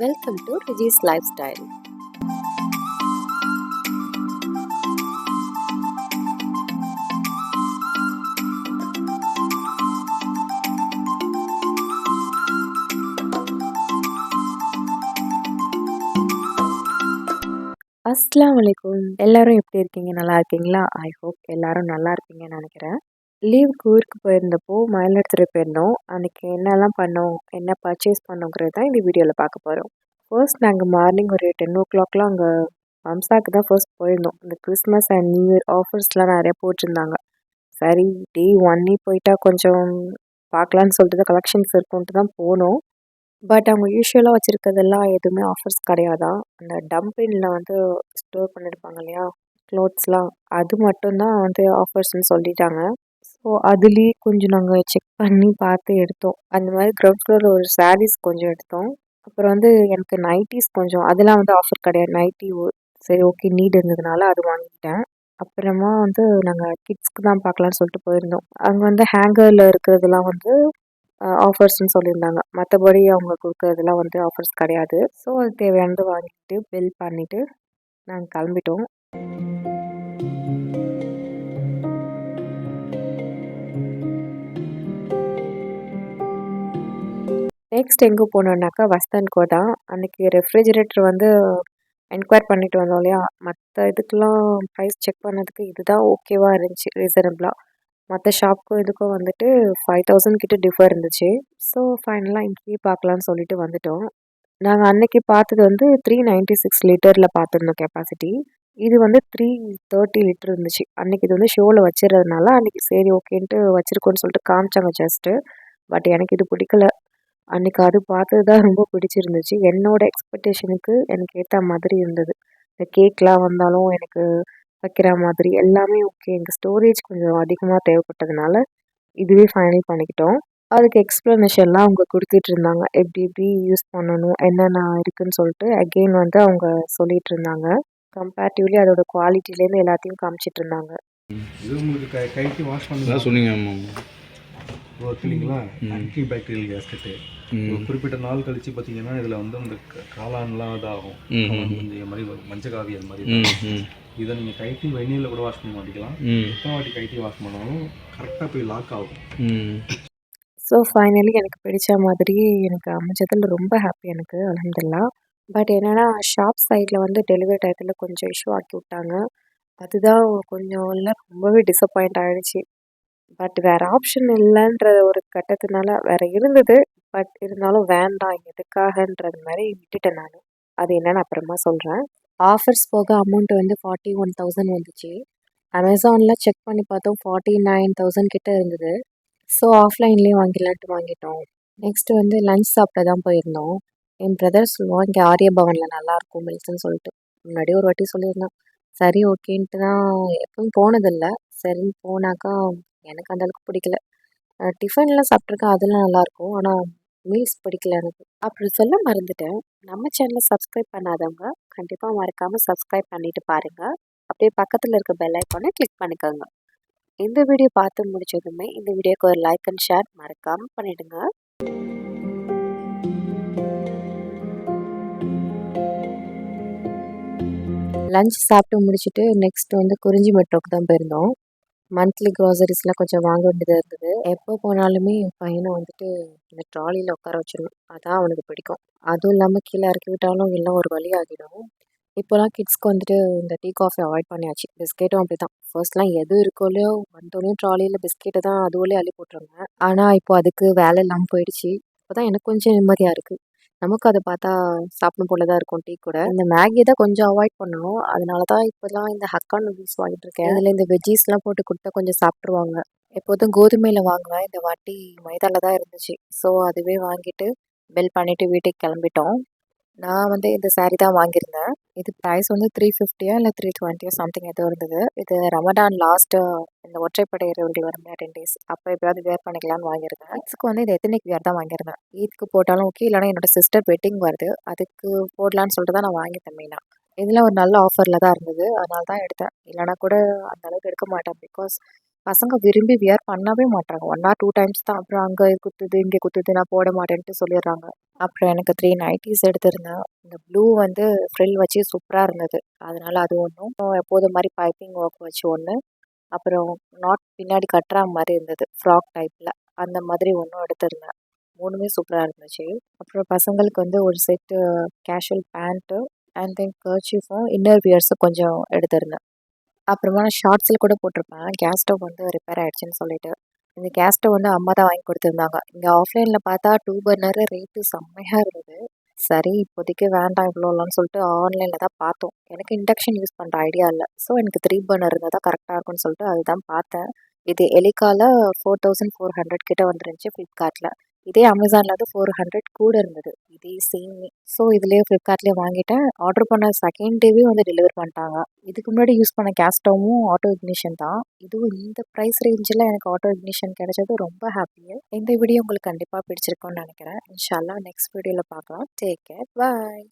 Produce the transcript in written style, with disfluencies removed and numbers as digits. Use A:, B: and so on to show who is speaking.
A: Welcome to Reggie's Lifestyle. அஸ்ஸலாமு அலைக்கும். எல்லாரும் எப்படி இருக்கீங்க? நல்லா இருக்கீங்களா? ஐ ஹோப் எல்லாரும் நல்லா இருப்பீங்கன்னு நினைக்கிறேன். லீவுக்கு ஊருக்கு போயிருந்தப்போ மயிலாடுதுறை போயிருந்தோம். அன்னைக்கு என்னெல்லாம் பண்ணோம், என்ன பர்ச்சேஸ் பண்ணோங்கிறது தான் இந்த வீடியோவில் பார்க்க போகிறோம். ஃபர்ஸ்ட் நாங்கள் மார்னிங் ஒரு 10 o'clockலாம் அங்கே ஹம்சாக்கு தான் ஃபர்ஸ்ட் போயிருந்தோம். இந்த கிறிஸ்மஸ் அண்ட் நியூ இயர் ஆஃபர்ஸ்லாம் நிறைய போட்டிருந்தாங்க. சரி, டே ஒன்னே போயிட்டா கொஞ்சம் பார்க்கலான்னு சொல்லிட்டு தான் கலெக்ஷன்ஸ் இருக்குன்ட்டு தான் போனோம். பட் அவங்க யூசுவலாக வச்சுருக்கிறதெல்லாம் எதுவுமே ஆஃபர்ஸ் கிடையாதான். அந்த டம்பிங்கில் வந்து ஸ்டோர் பண்ணியிருப்பாங்க இல்லையா க்ளோத்ஸ்லாம், அது மட்டும்தான் வந்து ஆஃபர்ஸ்ன்னு சொல்லிட்டாங்க. ஸோ அதுலேயே கொஞ்சம் நாங்கள் செக் பண்ணி பார்த்து எடுத்தோம். அந்த மாதிரி கிரவுண்ட் ஃப்ளோரில் ஒரு சாரீஸ் கொஞ்சம் எடுத்தோம். அப்புறம் வந்து எனக்கு நைட்டிஸ் கொஞ்சம் அதெல்லாம் வந்து ஆஃபர் கிடையாது. நைட்டி சரி ஓகே நீட் இருந்ததுனால அது வாங்கிட்டேன். அப்புறமா வந்து நாங்கள் கிட்ஸ்க்கு தான் பார்க்கலான்னு சொல்லிட்டு போயிருந்தோம். அங்கே வந்து ஹேங்கரில் இருக்கிறதுலாம் வந்து ஆஃபர்ஸ்ன்னு சொல்லியிருந்தாங்க. மற்றபடி அவங்க கொடுக்குறதுலாம் வந்து ஆஃபர்ஸ் கிடையாது. ஸோ அது தேவையானது வாங்கிட்டு பில் பண்ணிவிட்டு நாங்கள் கிளம்பிட்டோம். நெக்ஸ்ட் எங்கே போனோம்னாக்கா வஸ்தன்கோ தான். அன்றைக்கி ரெஃப்ரிஜிரேட்டர் வந்து என்கொயர் பண்ணிட்டு வந்தோம் இல்லையா, மற்ற இதுக்கெலாம் ப்ரைஸ் செக் பண்ணதுக்கு இதுதான் ஓகேவாக இருந்துச்சு ரீசனபிளாக. மற்ற ஷாப்புக்கும் இதுக்கும் வந்துட்டு 5000 கிட்ட டிஃபர் இருந்துச்சு. ஸோ ஃபைனலாக இங்கேயே பார்க்கலான்னு சொல்லிட்டு வந்துட்டோம். நாங்கள் அன்னைக்கு பார்த்தது வந்து 396 லிட்டரில் பார்த்துருந்தோம் கெப்பாசிட்டி. இது வந்து 330 லிட்டர் இருந்துச்சு. அன்னைக்கு இது வந்து ஷோவில் வச்சுறதுனால அன்னைக்கு சரி ஓகேன்ட்டு வச்சுருக்கோன்னு சொல்லிட்டு காமிச்சாங்க ஜஸ்ட்டு. பட் எனக்கு இது பிடிக்கல. அன்னைக்கு அது பார்த்தது தான் ரொம்ப பிடிச்சிருந்துச்சு. என்னோட எக்ஸ்பெக்டேஷனுக்கு எனக்கு ஏற்ற மாதிரி இருந்தது. இந்த கேக்லாம் வந்தாலும் எனக்கு வைக்கிற மாதிரி எல்லாமே ஓகே. எங்கள் ஸ்டோரேஜ் கொஞ்சம் அதிகமாக தேவைப்பட்டதுனால இதுவே ஃபைனல் பண்ணிக்கிட்டோம். அதுக்கு எக்ஸ்ப்ளனேஷன்லாம் அவங்க கொடுத்துட்டு இருந்தாங்க. எப்படி எப்படி யூஸ் பண்ணணும், என்னென்ன இருக்குன்னு சொல்லிட்டு அகெயின் வந்து அவங்க சொல்லிட்டு இருந்தாங்க. கம்பேரிட்டிவ்லி அதோட குவாலிட்டிலேருந்து எல்லாத்தையும் காமிச்சிட்டு இருந்தாங்க.
B: இது உங்களுக்கு கைக்கு வாஷ் பண்ணி சொன்னீங்க. இல்லைங்களா, ஆன்டி பாக்டீரியல் கேஸ்கெட்டு. குறிப்பிட்ட நாள் கழிச்சு பார்த்தீங்கன்னா இதில் வந்து இந்த காளான்லாம் இதாகும், இந்த மாதிரி மஞ்சக்காவி அது மாதிரி. இதை நீங்கள் கைட்டி வெந்நீரில் கூட வாஷ் பண்ண மாட்டிக்கலாம். எத்தனை வாட்டி கைட்டி வாஷ் பண்ணாலும் கரெக்டாக போய் லாக் ஆகும்.
A: ஸோ ஃபைனலி எனக்கு பிடிச்ச மாதிரி எனக்கு அமைஞ்சதில் ரொம்ப ஹாப்பி எனக்கு அல்ஹம்துலில்லாஹ். பட் என்னென்னா ஷாப் சைடில் வந்து டெலிவரி டயத்தில் கொஞ்சம் இஷ்யூ ஆக்கி விட்டாங்க. அதுதான் கொஞ்சம் இல்லை ரொம்பவே டிசப்பாயிண்ட் ஆகிடுச்சு. பட் வேறு ஆப்ஷன் இல்லைன்ற ஒரு கட்டத்தினால வேறு இருந்தது. பட் இருந்தாலும் வேண்டாம் எதுக்காகன்றது மாதிரி விட்டுட்டேன் நான். அது என்னென்னு அப்புறமா சொல்கிறேன். ஆஃபர்ஸ் போக அமௌண்ட் வந்து 41,000 வந்துச்சு. அமேசானில் செக் பண்ணி பார்த்தோம் 49,000 கிட்ட இருந்தது. ஸோ ஆஃப்லைன்லேயே வாங்கிடலான்ட்டு வாங்கிட்டோம். நெக்ஸ்ட்டு வந்து லஞ்ச் சாப்பிட தான் போயிருந்தோம். என் பிரதர் சொல்லுவான் இங்கே ஆரிய பவனில் நல்லாயிருக்கும் மில்ஸ்ன்னு சொல்லிட்டு. முன்னாடியே ஒரு வாட்டி சொல்லியிருந்தான். சரி ஓகேன்ட்டு தான் எப்பவும் போனதில்லை. சரின்னு போனாக்கா எனக்கு அந்தளவுக்கு பிடிக்கல. டிஃபன்லாம் சாப்பிட்ருக்கேன் அதெல்லாம் நல்லாயிருக்கும். ஆனால் மீல்ஸ் பிடிக்கல எனக்கு. அப்படி சொல்ல மறந்துட்டேன். நம்ம சேனலை சப்ஸ்கிரைப் பண்ணாதவங்க கண்டிப்பாக மறக்காமல் சப்ஸ்கிரைப் பண்ணிவிட்டு பாருங்கள். அப்படியே பக்கத்தில் இருக்க பெல் ஐக்கானை கிளிக் பண்ணிக்கோங்க. இந்த வீடியோ பார்த்து முடிச்சதுமே இந்த வீடியோக்கு ஒரு லைக் அண்ட் ஷேர் மறக்காமல் பண்ணிவிடுங்க. லஞ்ச் சாப்பிட்டு முடிச்சுட்டு நெக்ஸ்ட் வந்து குறிஞ்சி மெட்ரோக்கு தான் போயிருந்தோம். மந்த்லி க்ராசரிஸ்லாம் கொஞ்சம் வாங்க வேண்டியதாக இருந்தது. எப்போ போனாலுமே என் பையனை வந்துட்டு இந்த ட்ராலியில் உட்கார வச்சிடணும். அதான் அவனுக்கு பிடிக்கும். அதுவும் இல்லாமல் கீழே இறக்கி விட்டாலும் எல்லாம் ஒரு வழி ஆகிடும். இப்போலாம் கிட்ஸ்க்கு வந்துட்டு இந்த டீ காஃபி அவாய்ட் பண்ணியாச்சு. பிஸ்கெட்டும் அப்படி தான். ஃபர்ஸ்ட்லாம் எது இருக்கோ இல்லையோ வந்தோடனே ட்ராலியில் பிஸ்கெட்டை தான் அதுவுலேயே அள்ளி போட்டுருங்க. ஆனால் இப்போ அதுக்கு வேலை இல்லாமல் போயிடுச்சு. இப்போ தான் எனக்கு கொஞ்சம் நிம்மதியாக இருக்குது. நமக்கு அதை பார்த்தா சாப்பிடும் போல தான் இருக்கும் டீ கூட. இந்த மேகி தான் கொஞ்சம் அவாய்ட் பண்ணணும். அதனால தான் இப்போலாம் இந்த ஹக்கா நூடுல்ஸ் வாங்கிட்டு இருக்கேன். அதில் இந்த வெஜ்ஜீஸ்லாம் போட்டு கொடுத்தா கொஞ்சம் சாப்பிட்ருவாங்க. எப்போதும் கோதுமையில் வாங்குவேன். இந்த வாட்டி மைதாவில் தான் இருந்துச்சு. ஸோ அதுவே வாங்கிட்டு பில் பண்ணிவிட்டு வீட்டுக்கு கிளம்பிட்டோம். நான் வந்து இந்த சாரீ தான் வாங்கியிருந்தேன். இது ப்ரைஸ் வந்து 350 இல்லை 320 சம்திங் ஏதோ இருந்தது. இது ரமடான் லாஸ்ட்டு இந்த ஒற்றைப்படை இரவுகள் வரும் 10 டேஸ் அப்போ எப்போயாவது வேர் பண்ணிக்கலாம்னு வாங்கியிருந்தேன். ஈத்க்கு வந்து இது எத்தனைக்கு வேர் தான் வாங்கியிருந்தேன். ஈத்க்கு போட்டாலும் ஓகே, இல்லைனா என்னோட சிஸ்டர் வெட்டிங் வருது அதுக்கு போடலான்னு சொல்லிட்டு தான் நான் வாங்கிட்டேன் மெயினாக. இதெல்லாம் ஒரு நல்ல ஆஃபரில் தான் இருந்தது. அதனால தான் எடுத்தேன். இல்லைனா கூட அந்த அளவுக்கு எடுக்க மாட்டேன். பிகாஸ் பசங்க விரும்பி வியர் பண்ணவே மாட்டாங்க. 1 ஆர் 2 டைம்ஸ் தான். அப்புறம் அங்கே குத்துது, இங்கே குத்துது, நான் போட மாட்டேன்ட்டு சொல்லிடுறாங்க. அப்புறம் எனக்கு 3 நைட்டீஸ் எடுத்திருந்தேன். இந்த ப்ளூ வந்து ஃப்ரில் வச்சு சூப்பராக இருந்தது. அதனால அது ஒன்றும், எப்போதும் மாதிரி பைப்பிங் ஒர்க் வச்சு ஒன்று, அப்புறம் நாட் பின்னாடி கட்டுற மாதிரி இருந்தது ஃப்ராக் டைப்பில், அந்த மாதிரி ஒன்றும் எடுத்திருந்தேன். 3மே சூப்பராக இருந்துச்சு. அப்புறம் பசங்களுக்கு வந்து ஒரு set casual pant and then கர்ச்சீஃபும் இன்னர் வியர்ஸும் கொஞ்சம் எடுத்திருந்தேன். அப்புறமா நான் ஷார்ட்ஸில் கூட போட்டிருப்பேன். கேஸ் ஸ்டவ் வந்து ரிப்பேர் ஆகிடுச்சின்னு சொல்லிட்டு. இந்த கேஸ் ஸ்டவ் வந்து அம்மா தான் வாங்கி கொடுத்துருந்தாங்க. இங்கே ஆஃப்லைனில் பார்த்தா 2 பர்னர் ரேட்டு செம்மையாக இருந்தது. சரி இப்போதைக்கு வேண்டாம் இவ்வளோலாம்னு சொல்லிட்டு ஆன்லைனில் தான் பார்த்தோம். எனக்கு இண்டக்ஷன் யூஸ் பண்ணுற ஐடியா இல்லை. ஸோ எனக்கு 3 பர்னர் இருந்தால் தான் கரெக்டாக இருக்கும்னு சொல்லிட்டு அதுதான் பார்த்தேன். இது எலிக்கால 4400 கிட்ட வந்துருந்துச்சு ஃப்ளிப்கார்ட்டில். இதே அமேசானில் வந்து 400 கூட இருந்தது. இதே சேம். ஸோ இதுலேயே ஃப்ளிப்கார்ட்லேயே வாங்கிட்டேன். ஆர்டர் பண்ண செகண்ட் டேவே வந்து டெலிவர் பண்ணிட்டாங்க. இதுக்கு முன்னாடி யூஸ் பண்ண கேஸ் ஸ்டவ்வும் ஆட்டோ இக்னிஷன் தான். இதுவும் இந்த ப்ரைஸ் ரேஞ்சில் எனக்கு ஆட்டோ இக்னிஷன் கிடைச்சது ரொம்ப ஹாப்பியாக. இந்த வீடியோ உங்களுக்கு கண்டிப்பாக பிடிச்சிருக்கும்னு நினைக்கிறேன். இன்ஷால்லா நெக்ஸ்ட் வீடியோவில் பார்க்கலாம். டேக் கேர், பாய்.